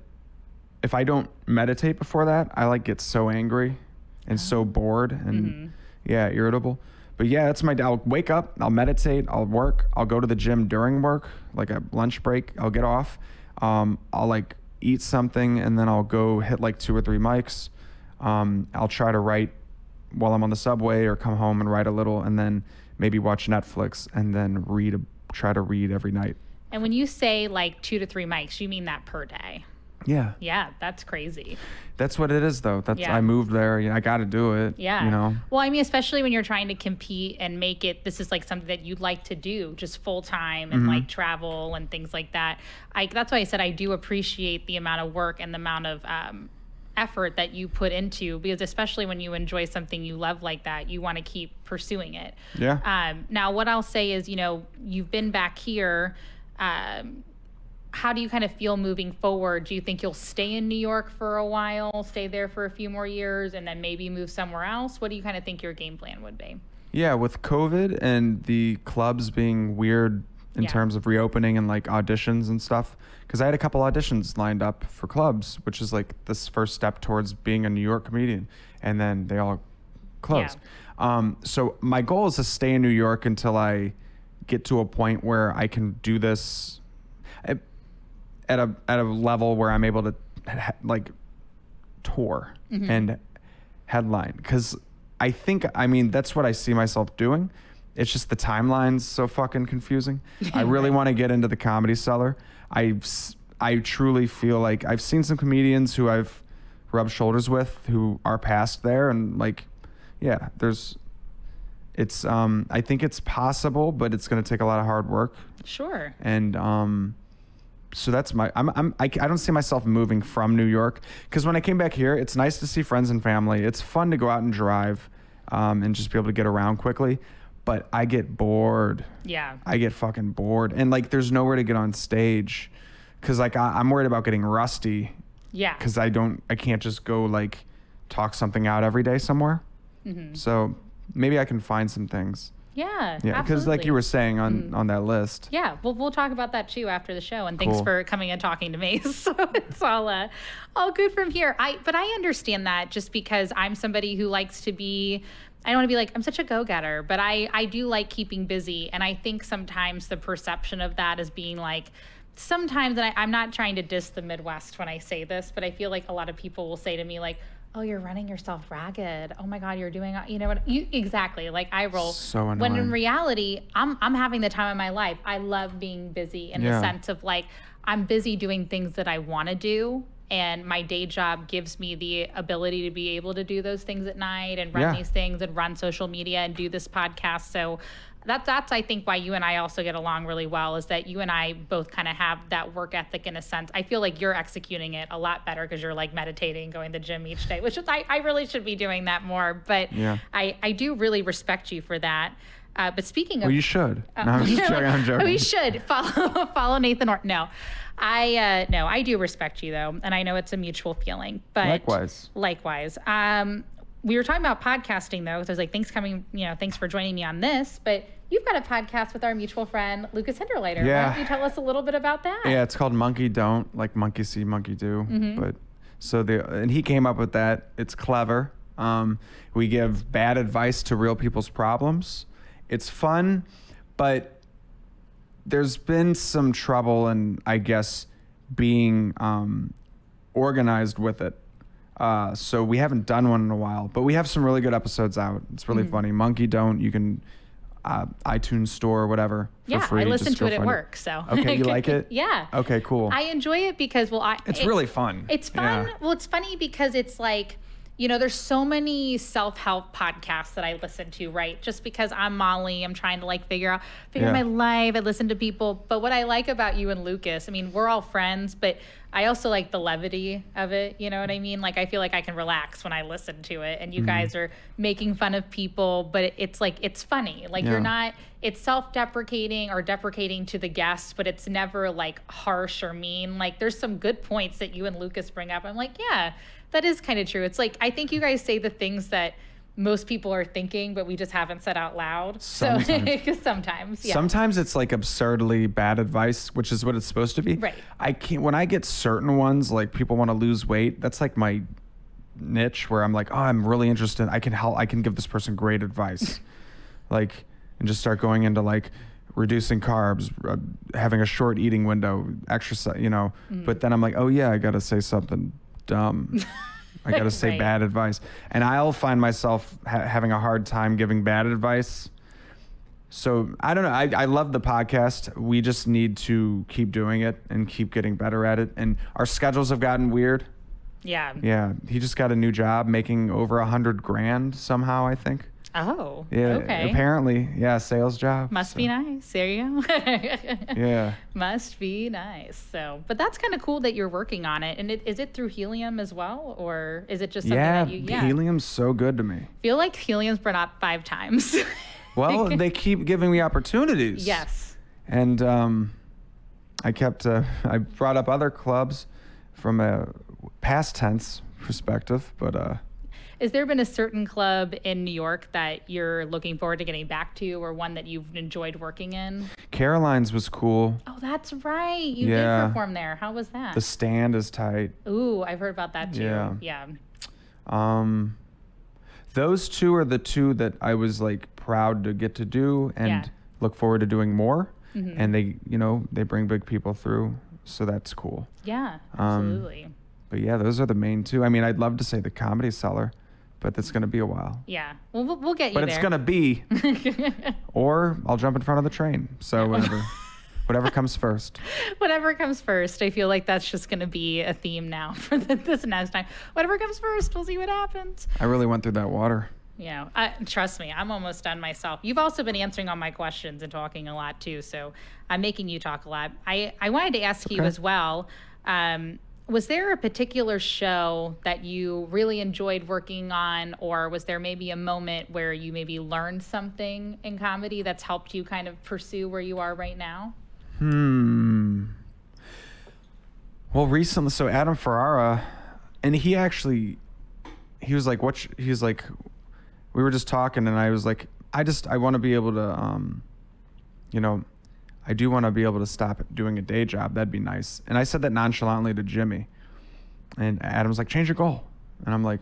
Speaker 3: if I don't meditate before that, I like get so angry and so bored and irritable. But yeah, that's I'll wake up, I'll meditate, I'll work, I'll go to the gym during work, like a lunch break, I'll get off. I'll like eat something and then I'll go hit like 2 or 3 mics. I'll try to write while I'm on the subway or come home and write a little and then maybe watch Netflix and then try to read every night.
Speaker 2: And when you say like 2 to 3 mics, you mean that per day?
Speaker 3: Yeah.
Speaker 2: Yeah, that's crazy.
Speaker 3: That's what it is though.
Speaker 2: Yeah.
Speaker 3: I moved there. I got to do it.
Speaker 2: Yeah. Well, I mean, especially when you're trying to compete and make it, this is like something that you'd like to do, just full time and like travel and things like that. That's why I said I do appreciate the amount of work and the amount of effort that you put into, because especially when you enjoy something you love like that, you want to keep pursuing it.
Speaker 3: Yeah.
Speaker 2: Now, what I'll say is, you've been back here. How do you kind of feel moving forward? Do you think you'll stay in New York for a while, stay there for a few more years, and then maybe move somewhere else? What do you kind of think your game plan would be?
Speaker 3: Yeah, with COVID and the clubs being weird in terms of reopening and like auditions and stuff, because I had a couple auditions lined up for clubs, which is like this first step towards being a New York comedian, and then they all closed. So my goal is to stay in New York until I get to a point where I can do this at a level where I'm able to like tour and headline, because I mean that's what I see myself doing. It's just the timeline's so fucking confusing. I really want to get into the Comedy Cellar. I truly feel like I've seen some comedians who I've rubbed shoulders with who are past there, and like, yeah, I think it's possible, but it's going to take a lot of hard work.
Speaker 2: Sure.
Speaker 3: And so that's I don't see myself moving from New York, because when I came back here, it's nice to see friends and family. It's fun to go out and drive, and just be able to get around quickly. But I get bored.
Speaker 2: Yeah.
Speaker 3: I get fucking bored, and like there's nowhere to get on stage, because like I'm worried about getting rusty.
Speaker 2: Yeah.
Speaker 3: Because I can't just go like talk something out every day somewhere. So maybe I can find some things.
Speaker 2: Yeah.
Speaker 3: Yeah, because like you were saying on that list.
Speaker 2: Yeah, we'll talk about that too after the show. And thanks for coming and talking to me. So it's all good from here. But I understand that just because I'm somebody who likes to be. I don't want to be like, I'm such a go-getter, but I do like keeping busy. And I think sometimes the perception of that is being like, sometimes, and I'm not trying to diss the Midwest when I say this, but I feel like a lot of people will say to me like, oh, you're running yourself ragged. Oh my God, you're doing, you know what? Exactly. Like I roll.
Speaker 3: So annoying.
Speaker 2: When in reality, I'm having the time of my life. I love being busy in the sense of like, I'm busy doing things that I want to do. And my day job gives me the ability to be able to do those things at night and run these things and run social media and do this podcast. So that's I think why you and I also get along really well, is that you and I both kind of have that work ethic in a sense. I feel like you're executing it a lot better because you're like meditating, going to the gym each day, which is, I really should be doing that more. But I do really respect you for that. But speaking of,
Speaker 3: well, you should. No, I'm just joking. I'm joking.
Speaker 2: We should follow Nathan Orton. No, I do respect you though, and I know it's a mutual feeling. But likewise. We were talking about podcasting though, so I was like, thanks for joining me on this. But you've got a podcast with our mutual friend Lucas Hinderleiter.
Speaker 3: Yeah.
Speaker 2: Why don't you tell us a little bit about that?
Speaker 3: Yeah, it's called Monkey Don't, like monkey see, monkey do. But and he came up with that. It's clever. We give bad advice to real people's problems. It's fun, but there's been some trouble in, I guess, being organized with it. So we haven't done one in a while, but we have some really good episodes out. It's really funny. Monkey Don't, you can iTunes store or whatever for free.
Speaker 2: I listen to it at work. So
Speaker 3: okay, you like it?
Speaker 2: Yeah.
Speaker 3: Okay, cool.
Speaker 2: I enjoy it because
Speaker 3: it's really fun.
Speaker 2: It's fun. Yeah. Well, it's funny because it's like, there's so many self-help podcasts that I listen to, right? Just because I'm Molly, I'm trying to like figure out my life. I listen to people. But what I like about you and Lucas, I mean, we're all friends, but I also like the levity of it. You know what I mean? Like, I feel like I can relax when I listen to it. And you guys are making fun of people, but it's like, it's funny. Like it's self-deprecating or deprecating to the guests, but it's never like harsh or mean. Like there's some good points that you and Lucas bring up. I'm like, yeah, that is kind of true. It's like, I think you guys say the things that most people are thinking, but we just haven't said out loud.
Speaker 3: Sometimes.
Speaker 2: Sometimes, yeah.
Speaker 3: Sometimes it's like absurdly bad advice, which is what it's supposed to be.
Speaker 2: Right.
Speaker 3: When I get certain ones, like people want to lose weight, that's like my niche where I'm like, oh, I'm really interested. I can give this person great advice. Like, and just start going into like reducing carbs, having a short eating window, exercise, But then I'm like, oh yeah, I got to say something dumb. I got to say bad advice. And I'll find myself having a hard time giving bad advice. So I don't know. I love the podcast. We just need to keep doing it and keep getting better at it. And our schedules have gotten weird.
Speaker 2: Yeah.
Speaker 3: Yeah. He just got a new job making over $100,000 somehow, I think.
Speaker 2: Oh,
Speaker 3: yeah.
Speaker 2: Okay.
Speaker 3: Apparently, yeah, sales job.
Speaker 2: Must be nice. There you go.
Speaker 3: Yeah.
Speaker 2: Must be nice. So, but that's kind of cool that you're working on it. And is it through Helium as well, or is it just something that you? Yeah,
Speaker 3: Helium's so good to me.
Speaker 2: Feel like Helium's been up 5 times.
Speaker 3: Well, they keep giving me opportunities.
Speaker 2: Yes.
Speaker 3: And I brought up other clubs from a past tense perspective, but.
Speaker 2: Has there been a certain club in New York that you're looking forward to getting back to, or one that you've enjoyed working in?
Speaker 3: Caroline's was cool.
Speaker 2: Oh, that's right. You did perform there. How was that?
Speaker 3: The stand is tight.
Speaker 2: Ooh, I've heard about that too. Yeah.
Speaker 3: Those two are the two that I was like proud to get to do and look forward to doing more. Mm-hmm. And they bring big people through, so that's cool.
Speaker 2: Yeah, absolutely.
Speaker 3: But yeah, those are the main two. I mean, I'd love to say the Comedy Cellar, but that's going to be a while.
Speaker 2: Yeah. Well, we'll get you there.
Speaker 3: But it's going to be. Or I'll jump in front of the train. So whatever comes first.
Speaker 2: Whatever comes first. I feel like that's just going to be a theme now for this next time. Whatever comes first, we'll see what happens.
Speaker 3: I really went through that water.
Speaker 2: Yeah. Trust me, I'm almost done myself. You've also been answering all my questions and talking a lot too. So I'm making you talk a lot. I wanted to ask you as well, was there a particular show that you really enjoyed working on, or was there maybe a moment where you maybe learned something in comedy that's helped you kind of pursue where you are right now?
Speaker 3: Well, recently, so Adam Ferrara, and he was like, we were just talking, and I was like, I want to be able to, you know, I do want to be able to stop doing a day job. That'd be nice. And I said that nonchalantly to Jimmy. And Adam's like, change your goal. And I'm like,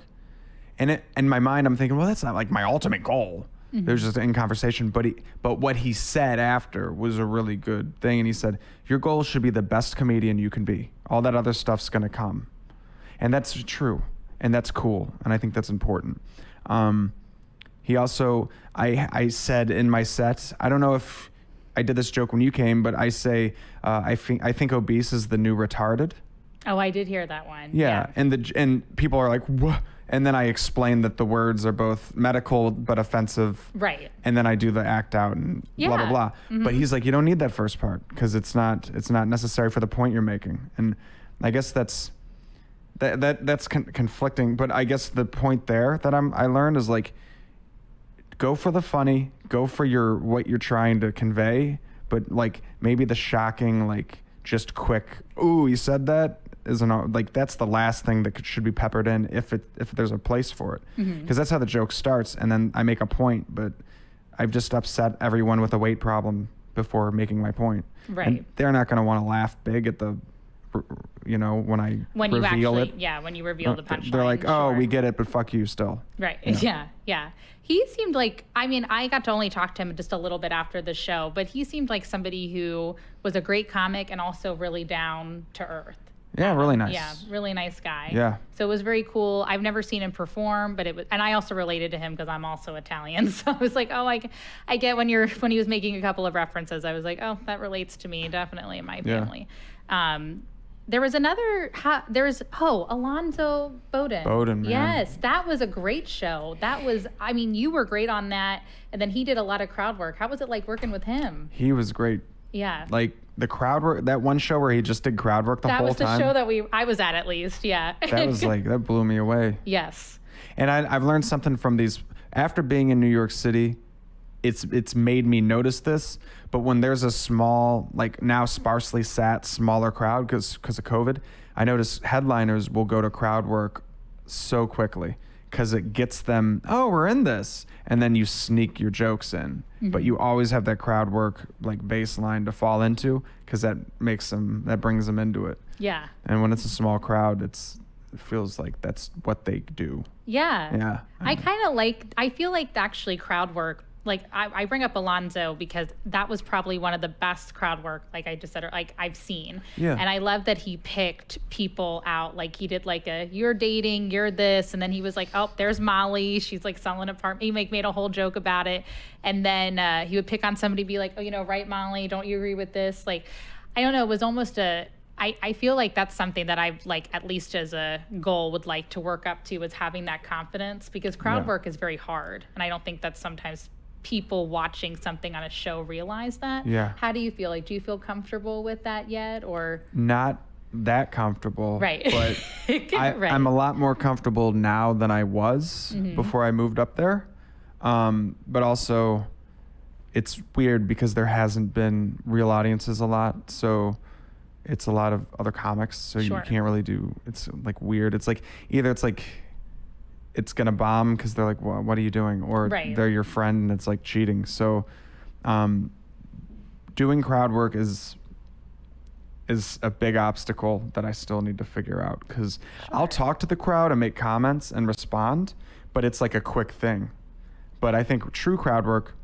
Speaker 3: and in my mind, I'm thinking, well, that's not like my ultimate goal. It was just in conversation. But what he said after was a really good thing. And he said, your goal should be the best comedian you can be. All that other stuff's going to come. And that's true. And that's cool. And I think that's important. He also, I said in my set, I don't know if I did this joke when you came, but I say, I think obese is the new retarded.
Speaker 2: Oh, I did hear that one.
Speaker 3: Yeah. And people are like, what? And then I explain that the words are both medical but offensive.
Speaker 2: Right.
Speaker 3: And then I do the act out and blah, blah, blah. But he's like, you don't need that first part because it's not necessary for the point you're making. And I guess that's conflicting. But I guess the point there that I learned is like, go for the funny, go for what you're trying to convey, but like maybe the shocking, like just quick, ooh, you said that, isn't like that's the last thing that should be peppered in if there's a place for it, because that's how the joke starts, and then I make a point, but I've just upset everyone with a weight problem before making my point.
Speaker 2: Right.
Speaker 3: And they're not going to want to laugh big at the, you know, when you reveal it.
Speaker 2: Yeah, when you reveal the punchline.
Speaker 3: They're like, oh, we get it, but fuck you still.
Speaker 2: Right. Yeah. He seemed like, I mean, I got to only talk to him just a little bit after the show, but he seemed like somebody who was a great comic and also really down to earth.
Speaker 3: Yeah, really nice.
Speaker 2: Yeah, really nice guy.
Speaker 3: Yeah.
Speaker 2: So it was very cool. I've never seen him perform, but it was, and I also related to him because I'm also Italian. So I was like, oh, I get when he was making a couple of references, I was like, oh, that relates to me definitely in my family. There was Alonzo Bowden.
Speaker 3: Bowden, man.
Speaker 2: Yes, that was a great show. I mean, you were great on that, and then he did a lot of crowd work. How was it like working with him?
Speaker 3: He was great.
Speaker 2: Yeah.
Speaker 3: Like the crowd work, that one show where he just did crowd work the whole time.
Speaker 2: That was the show that I was at least, yeah.
Speaker 3: That was like, that blew me away.
Speaker 2: Yes.
Speaker 3: And I've learned something from these, after being in New York City, it's made me notice this, but when there's a small, like now sparsely sat, smaller crowd because of COVID, I notice headliners will go to crowd work so quickly because it gets them, oh, we're in this. And then you sneak your jokes in. But you always have that crowd work like baseline to fall into because that brings them into it.
Speaker 2: Yeah.
Speaker 3: And when it's a small crowd, it feels like that's what they do.
Speaker 2: Yeah.
Speaker 3: Yeah.
Speaker 2: I feel like actually crowd work, like I bring up Alonzo because that was probably one of the best crowd work, like I just said, like I've seen.
Speaker 3: Yeah.
Speaker 2: And I love that he picked people out. Like he did like you're dating, you're this. And then he was like, oh, there's Molly. She's like selling an apartment. He made a whole joke about it. And then he would pick on somebody, be like, oh, you know, right, Molly, don't you agree with this? Like, I don't know. It was almost I feel like that's something that I've like, at least as a goal, would like to work up to, is having that confidence, because crowd work is very hard. And I don't think that sometimes people watching something on a show realize that.
Speaker 3: Yeah.
Speaker 2: How do you feel? Like, do you feel comfortable with that yet, or?
Speaker 3: Not that comfortable.
Speaker 2: Right.
Speaker 3: But
Speaker 2: Right.
Speaker 3: I'm a lot more comfortable now than I was before I moved up there. But also, it's weird because there hasn't been real audiences a lot. So it's a lot of other comics. So you can't really do, it's like weird. It's like, either it's like, it's going to bomb because they're like, well, what are you doing? Or they're your friend and it's like cheating. So doing crowd work is a big obstacle that I still need to figure out, because I'll talk to the crowd and make comments and respond, but it's like a quick thing. But I think true crowd work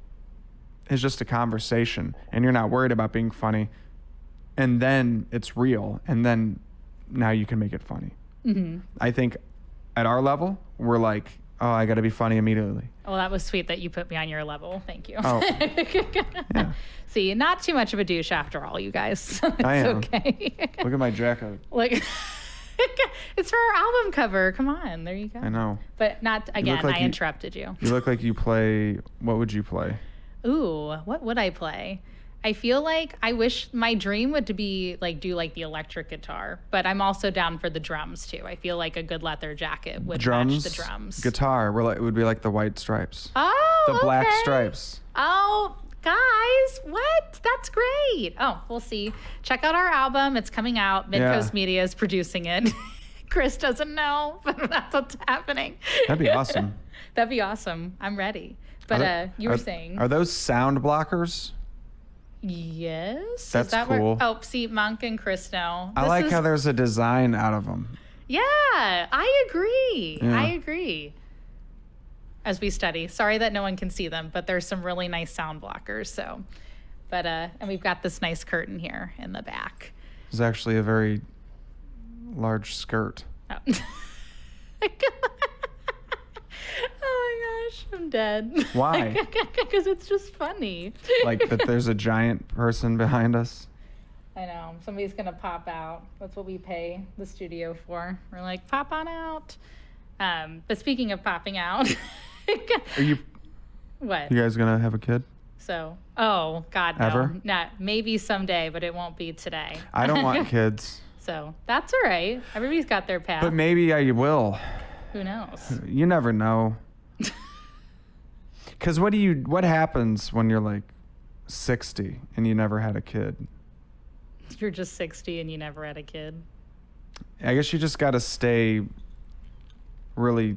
Speaker 3: is just a conversation and you're not worried about being funny, and then it's real, and then now you can make it funny. I think at our level, we're like, oh, I got to be funny immediately.
Speaker 2: Well, that was sweet that you put me on your level. Thank you.
Speaker 3: Oh. Yeah.
Speaker 2: See, not too much of a douche after all, you guys. It's
Speaker 3: I am.
Speaker 2: okay.
Speaker 3: Look at my jacket.
Speaker 2: Like, it's for our album cover. Come on, there you go.
Speaker 3: I know.
Speaker 2: But not again.
Speaker 3: like
Speaker 2: I interrupted you.
Speaker 3: You look like you play. What would you play?
Speaker 2: Ooh, what would I play? I feel like I wish my dream would to be like do like the electric guitar, but I'm also down for the drums too. I feel like a good leather jacket would match the drums.
Speaker 3: Guitar. It would be like the white stripes.
Speaker 2: Oh,
Speaker 3: The black
Speaker 2: okay.
Speaker 3: stripes.
Speaker 2: Oh, guys, what? That's great. Oh, we'll see. Check out our album. It's coming out. Midcoast Media is producing it. Chris doesn't know, but that's what's happening.
Speaker 3: That'd be awesome.
Speaker 2: That'd be awesome. I'm ready. But you were saying.
Speaker 3: Are those sound blockers?
Speaker 2: Yes.
Speaker 3: That's cool.
Speaker 2: Oh, see, Monk and Chris know.
Speaker 3: I like how there's a design out of them.
Speaker 2: Yeah, I agree.
Speaker 3: Yeah.
Speaker 2: I agree. As we study. Sorry that no one can see them, but there's some really nice sound blockers. So, but and we've got this nice curtain here in the back.
Speaker 3: It's actually a very large skirt.
Speaker 2: Oh. Oh my gosh, I'm dead.
Speaker 3: Why?
Speaker 2: Because it's just funny.
Speaker 3: Like that there's a giant person behind us.
Speaker 2: I know. Somebody's going to pop out. That's what we pay the studio for. We're like, pop on out. But speaking of popping out.
Speaker 3: Are you
Speaker 2: What?
Speaker 3: guys gonna have a kid?
Speaker 2: So, oh, God, no.
Speaker 3: Ever?
Speaker 2: Not, maybe someday, but it won't be today.
Speaker 3: I don't want kids.
Speaker 2: So that's all right. Everybody's got their path.
Speaker 3: But maybe I will.
Speaker 2: Who knows?
Speaker 3: You never know. Because what happens when you're like 60 and you never had a kid?
Speaker 2: You're just 60 and you never had a kid.
Speaker 3: I guess you just got to stay really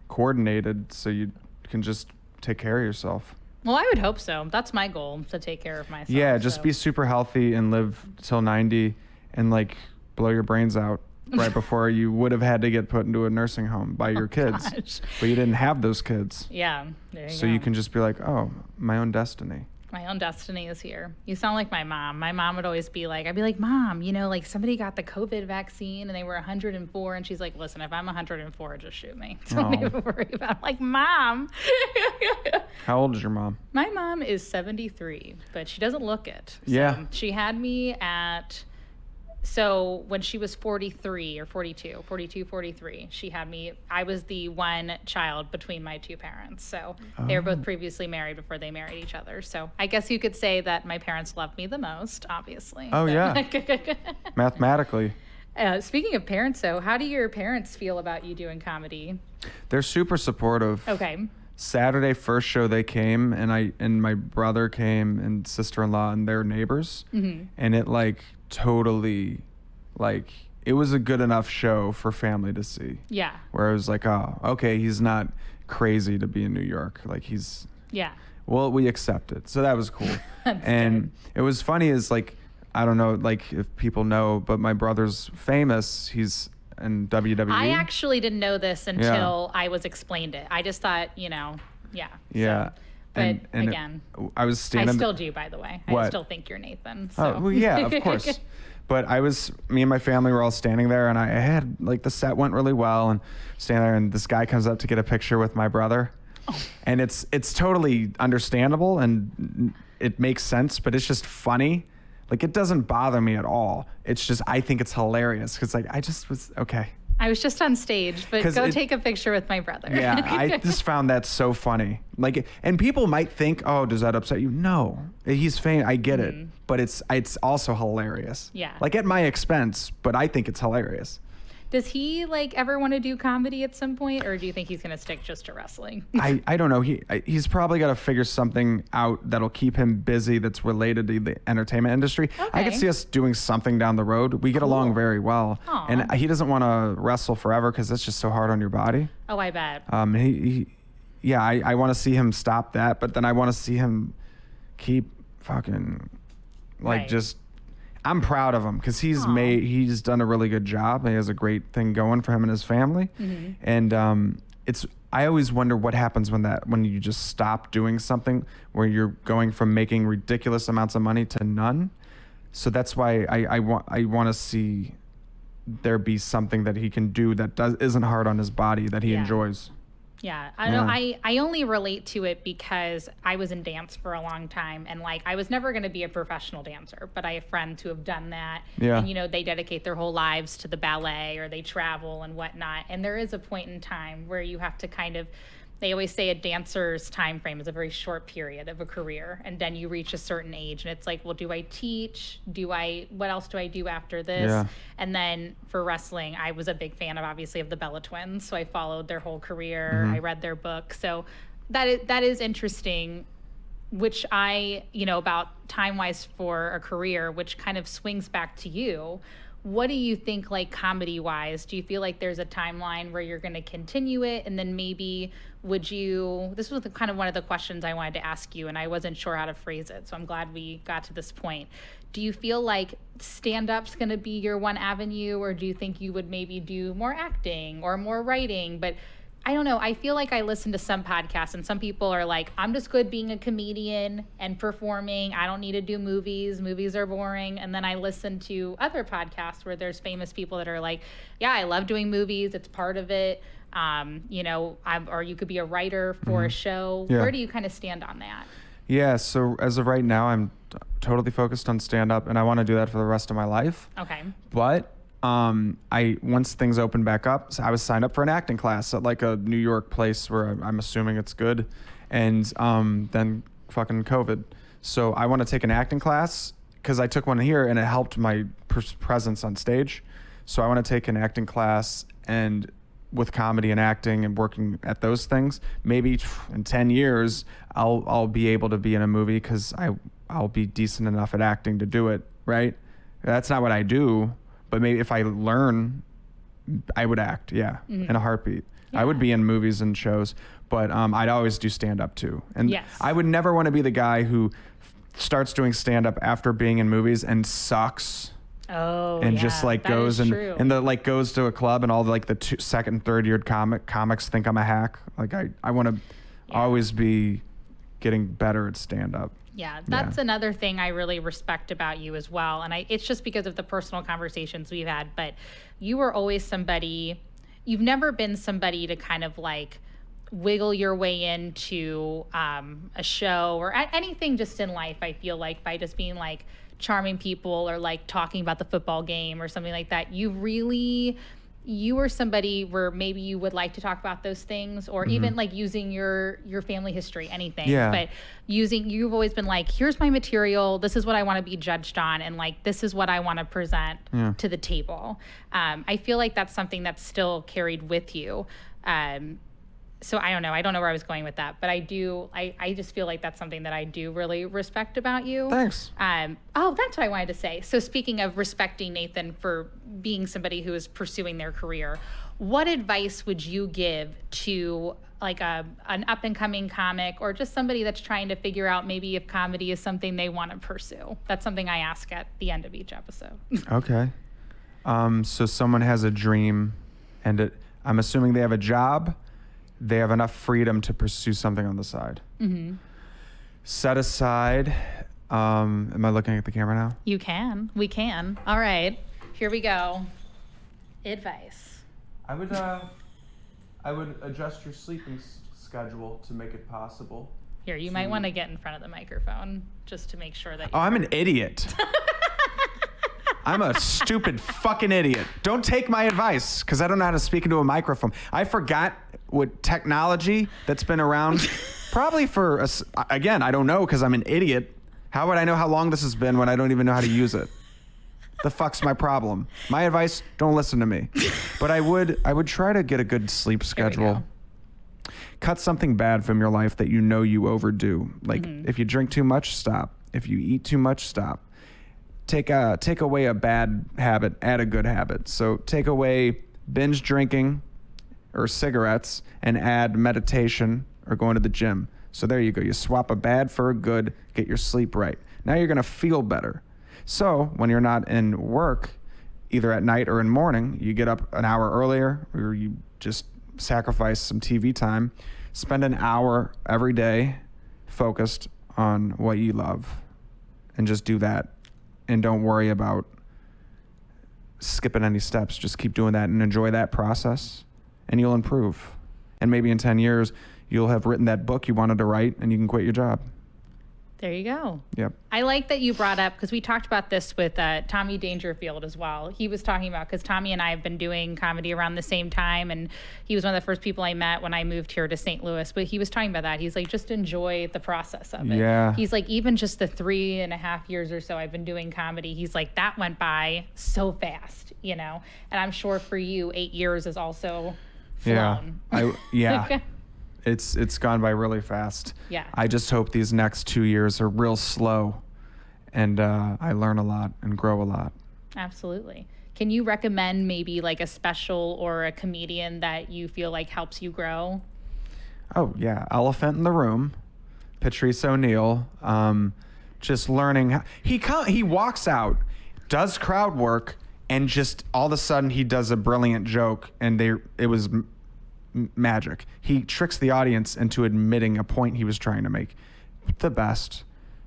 Speaker 3: coordinated so you can just take care of yourself.
Speaker 2: Well, I would hope so. That's my goal, to take care of myself.
Speaker 3: Yeah, just be super healthy and live till 90 and like blow your brains out right before you would have had to get put into a nursing home by your kids.
Speaker 2: Gosh.
Speaker 3: But you didn't have those kids.
Speaker 2: Yeah, there you
Speaker 3: So
Speaker 2: go.
Speaker 3: you can just be like, oh, my own destiny.
Speaker 2: My own destiny is here. You sound like my mom. My mom would always be like, I'd be like, Mom, like somebody got the COVID vaccine and they were 104. And she's like, listen, if I'm 104, just shoot me. Don't even worry about it. I'm like, Mom.
Speaker 3: How old is your mom?
Speaker 2: My mom is 73, but she doesn't look it. So
Speaker 3: Yeah.
Speaker 2: She had me so when she was 43 or 42, 43, she had me. I was the one child between my two parents. So they were both previously married before they married each other. So I guess you could say that my parents loved me the most, obviously.
Speaker 3: Oh, yeah. Mathematically.
Speaker 2: Speaking of parents, though, how do your parents feel about you doing comedy?
Speaker 3: They're super supportive.
Speaker 2: Okay.
Speaker 3: Saturday first show they came and my brother came and sister-in-law and their neighbors.
Speaker 2: Mm-hmm.
Speaker 3: And it like totally it was a good enough show for family to see.
Speaker 2: Yeah.
Speaker 3: Where I was like, oh, okay, he's not crazy to be in New York. Like
Speaker 2: Yeah.
Speaker 3: well, we accept it. So that was cool. And it was funny is like, I don't know, like if people know, but my brother's famous. He's in WWE.
Speaker 2: I actually didn't know this until I was explained it. I just thought, yeah.
Speaker 3: Yeah.
Speaker 2: So, but
Speaker 3: and
Speaker 2: again,
Speaker 3: I was standing.
Speaker 2: I still do, by the way. I
Speaker 3: What?
Speaker 2: still think you're Nathan. So.
Speaker 3: Oh, well, yeah, of course. But me and my family were all standing there, and I had, like, the set went really well, and standing there, and this guy comes up to get a picture with my brother. Oh. And it's totally understandable, and it makes sense, but it's just funny. Like, it doesn't bother me at all. It's just, I think it's hilarious, because, like, I just was, okay.
Speaker 2: I was just on stage, but go take a picture with my brother.
Speaker 3: Yeah, I just found that so funny. Like, and people might think, oh, does that upset you? No, he's famous. I get it, but it's also hilarious.
Speaker 2: Yeah.
Speaker 3: Like at my expense, but I think it's hilarious.
Speaker 2: Does he ever want to do comedy at some point, or do you think he's going to stick just to wrestling?
Speaker 3: I don't know. He's probably got to figure something out that'll keep him busy that's related to the entertainment industry.
Speaker 2: Okay.
Speaker 3: I could see us doing something down the road. We get along very well.
Speaker 2: Aw.
Speaker 3: And he doesn't want to wrestle forever because that's just so hard on your body.
Speaker 2: Oh, I bet.
Speaker 3: I want to see him stop that, but then I want to see him keep fucking
Speaker 2: Right.
Speaker 3: just. I'm proud of him because he's done a really good job. He has a great thing going for him and his family.
Speaker 2: Mm-hmm.
Speaker 3: And I always wonder what happens when you just stop doing something where you're going from making ridiculous amounts of money to none. So that's why I want to see there be something that he can do that isn't hard on his body that he enjoys.
Speaker 2: Yeah, I know. I only relate to it because I was in dance for a long time, and I was never going to be a professional dancer, but I have friends who have done that.
Speaker 3: Yeah.
Speaker 2: And they dedicate their whole lives to the ballet, or they travel and whatnot. And there is a point in time where you have to they always say a dancer's time frame is a very short period of a career, and then you reach a certain age, and it's like, well, do I teach? What else do I do after this?
Speaker 3: Yeah.
Speaker 2: And then for wrestling, I was a big fan of the Bella Twins, so I followed their whole career.
Speaker 3: Mm-hmm.
Speaker 2: I read their book, so that is interesting. Which about time-wise for a career, which kind of swings back to you. what do you think, like, comedy wise? Do you feel like there's a timeline where you're going to continue it? And then maybe this was kind of one of the questions I wanted to ask you, and I wasn't sure how to phrase it. So I'm glad we got to this point. Do you feel like stand-up's going to be your one avenue, or do you think you would maybe do more acting or more writing? But I don't know. I feel like I listen to some podcasts and some people are like, I'm just good being a comedian and performing. I don't need to do movies. Movies are boring. And then I listen to other podcasts where there's famous people that are like, yeah, I love doing movies. It's part of it. Or you could be a writer for a show.
Speaker 3: Yeah.
Speaker 2: Where do you kind of stand on that?
Speaker 3: Yeah, so as of right now, I'm totally focused on stand-up, and I want to do that for the rest of my life.
Speaker 2: Okay.
Speaker 3: But once things open back up, so I was signed up for an acting class at like a New York place where I'm assuming it's good, and then fucking COVID. So I want to take an acting class because I took one here and it helped my presence on stage. So I want to take an acting class, and with comedy and acting and working at those things, maybe in 10 years I'll be able to be in a movie because I'll be decent enough at acting to do it, right? That's not what I do, but maybe if I learn, I would act, in a heartbeat. I would be in movies and shows, but I'd always do stand-up too. And
Speaker 2: yes.
Speaker 3: I would never want to be the guy who starts doing stand-up after being in movies and sucks.
Speaker 2: Oh,
Speaker 3: and
Speaker 2: yeah,
Speaker 3: just like
Speaker 2: that
Speaker 3: goes
Speaker 2: is
Speaker 3: and
Speaker 2: true.
Speaker 3: Goes to a club and all the second and third year comics think I'm a hack. Like I want to always be getting better at stand up.
Speaker 2: Yeah, that's another thing I really respect about you as well. And it's just because of the personal conversations we've had, but you were always you've never been somebody to kind of like wiggle your way into a show or anything just in life, I feel like, by just being like charming people or like talking about the football game or something like that. You were somebody where maybe you would like to talk about those things, or even like using your family history, anything.
Speaker 3: Yeah.
Speaker 2: But you've always been like, here's my material. This is what I want to be judged on. And like, this is what I want to present to the table. I feel like that's something that's still carried with you. So I don't know where I was going with that, but I just feel like that's something that I do really respect about you.
Speaker 3: Thanks.
Speaker 2: That's what I wanted to say. So speaking of respecting Nathan for being somebody who is pursuing their career, what advice would you give to like an up and coming comic, or just somebody that's trying to figure out maybe if comedy is something they want to pursue? That's something I ask at the end of each episode.
Speaker 3: Okay. So someone has a dream, and I'm assuming they have a job. They have enough freedom to pursue something on the side. Mm-hmm. Set aside. Am I looking at the camera now?
Speaker 2: You can. We can. All right. Here we go. Advice.
Speaker 3: I would adjust your sleeping schedule to make it possible.
Speaker 2: Here, you might want to get in front of the microphone just to make sure that
Speaker 3: Oh, I'm an idiot. I'm a stupid fucking idiot. Don't take my advice because I don't know how to speak into a microphone. I forgot what technology that's been around probably for, again, I don't know because I'm an idiot. How would I know how long this has been when I don't even know how to use it? The fuck's my problem? My advice, don't listen to me. But I would try to get a good sleep schedule. Cut something bad from your life that you know you overdo. Like if you drink too much, stop. If you eat too much, stop. Take away a bad habit, add a good habit. So take away binge drinking or cigarettes and add meditation or going to the gym. So there you go. You swap a bad for a good, get your sleep right. Now you're going to feel better. So when you're not in work, either at night or in morning, you get up an hour earlier, or you just sacrifice some TV time. Spend an hour every day focused on what you love and just do that. And don't worry about skipping any steps. Just keep doing that and enjoy that process, and you'll improve. And maybe in 10 years, you'll have written that book you wanted to write, and you can quit your job.
Speaker 2: There you go.
Speaker 3: Yep.
Speaker 2: I like that you brought up, because we talked about this with Tommy Dangerfield as well. He was talking about, because Tommy and I have been doing comedy around the same time, and he was one of the first people I met when I moved here to St. Louis. But he was talking about that. He's like, just enjoy the process of it.
Speaker 3: Yeah.
Speaker 2: He's like, even just the 3.5 years or so I've been doing comedy, he's like, that went by so fast, you know? And I'm sure for you, 8 years is also flown.
Speaker 3: Yeah. It's gone by really fast.
Speaker 2: Yeah.
Speaker 3: I just hope these next 2 years are real slow, and I learn a lot and grow a lot.
Speaker 2: Absolutely. Can you recommend maybe like a special or a comedian that you feel like helps you grow?
Speaker 3: Oh, yeah. Elephant in the Room, Patrice O'Neill. Just learning. He walks out, does crowd work, and just all of a sudden he does a brilliant joke, and it was magic. He tricks the audience into admitting a point he was trying to make. The best.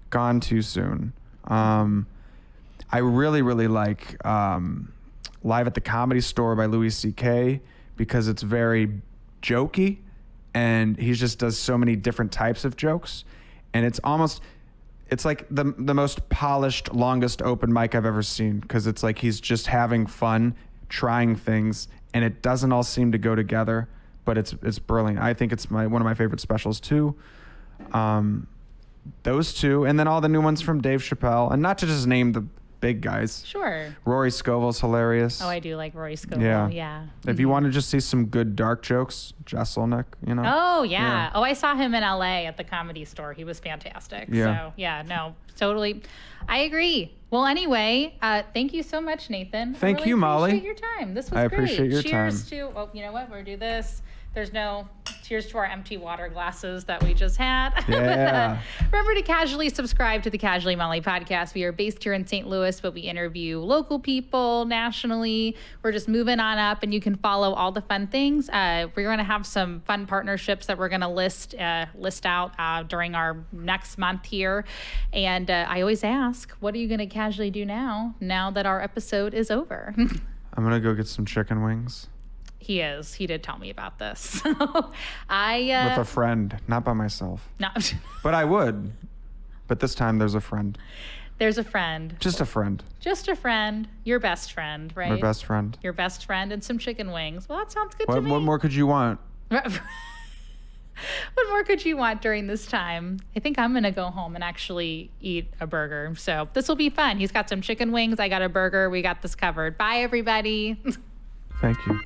Speaker 3: Gone too soon. I really, really like Live at the Comedy Store by Louis C.K. because it's very jokey, and he just does so many different types of jokes, and it's like the most polished, longest open mic I've ever seen, because it's like he's just having fun, trying things, and it doesn't all seem to go together, but it's brilliant. I think it's one of my favorite specials too. Those two, and then all the new ones from Dave Chappelle, and not to just name the big guys.
Speaker 2: Sure.
Speaker 3: Rory Scovel's hilarious.
Speaker 2: Oh, I do like Rory Scovel. Yeah.
Speaker 3: If you want to just see some good dark jokes, Jesselnick, you know.
Speaker 2: Oh, yeah. Oh, I saw him in LA at the Comedy Store. He was fantastic.
Speaker 3: Yeah.
Speaker 2: So, yeah, no, totally. I agree. Well, anyway, thank you so much, Nathan.
Speaker 3: Thank
Speaker 2: I really
Speaker 3: you, Molly.
Speaker 2: appreciate your time. This was
Speaker 3: I
Speaker 2: great.
Speaker 3: appreciate your
Speaker 2: Cheers
Speaker 3: time.
Speaker 2: to, oh, you know what? We'll do this. There's no cheers to our empty water glasses that we just had.
Speaker 3: Yeah.
Speaker 2: Remember to casually subscribe to the Casually Molly podcast. We are based here in St. Louis, but we interview local people nationally. We're just moving on up, and you can follow all the fun things. We're going to have some fun partnerships that we're going to list out during our next month here. And I always ask, what are you going to casually do now that our episode is over?
Speaker 3: I'm going to go get some chicken wings.
Speaker 2: He did tell me about this. With
Speaker 3: a friend, not by myself.
Speaker 2: No.
Speaker 3: But I would. But this time there's a friend.
Speaker 2: There's a friend.
Speaker 3: Just a friend.
Speaker 2: Just a friend. Your best friend, right?
Speaker 3: My best friend.
Speaker 2: Your best friend and some chicken wings. Well, that sounds good to me.
Speaker 3: What more could you want?
Speaker 2: What more could you want during this time? I think I'm going to go home and actually eat a burger. So this will be fun. He's got some chicken wings. I got a burger. We got this covered. Bye, everybody.
Speaker 3: Thank you.